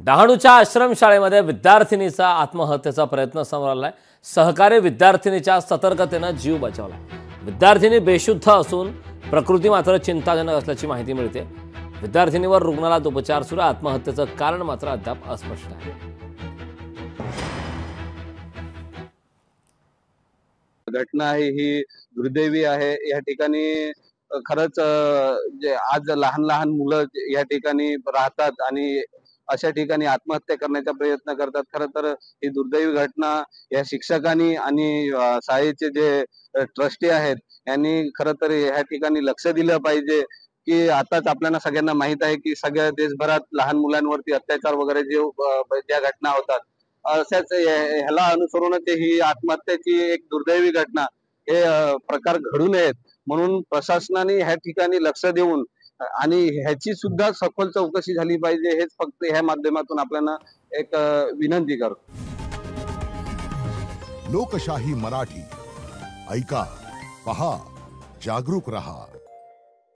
डहाणूच्या आश्रमशाळेमध्ये विद्यार्थिनीचा आत्महत्येचा प्रयत्न समोर आलाय। सहकारी विद्यार्थिनीच्या सतर्कतेने जीव बचावला। विद्यार्थिनी बेशुद्ध असून प्रकृती मात्र चिंताजनक असल्याची माहिती मिळते। विद्यार्थिनीवर रुग्णालयात उपचार सुरू, आत्महत्येचं कारण मात्र अद्याप अस्पष्ट आहे। घटना आहे ही दुर्दैवी आहे। या ठिकाणी खरंच जे आज लहान मुलं या ठिकाणी राहतात आणि अशा ठिकाणी आत्महत्या करण्याचा प्रयत्न करतात। खरं तर ही दुर्दैवी घटना या शिक्षकांनी आणि शाळेचे जे ट्रस्टी आहेत यांनी खरं तर ह्या ठिकाणी लक्ष दिलं पाहिजे की आताच आपल्याला सगळ्यांना माहित आहे की सगळ्या देशभरात लहान मुलांवरती अत्याचार वगैरे ज्या घटना होतात, अशाच ह्याला अनुसरूनच ही आत्महत्येची एक दुर्दैवी घटना हे प्रकार घडू नयेत म्हणून प्रशासनाने ह्या ठिकाणी लक्ष देऊन आणि ह्याची सुद्धा सखोल चौकशी झाली पाहिजे, हेच फक्त ह्या माध्यमातून आपल्याला एक विनंती करतो। लोकशाही मराठी ऐका, पहा, जागरूक रहा।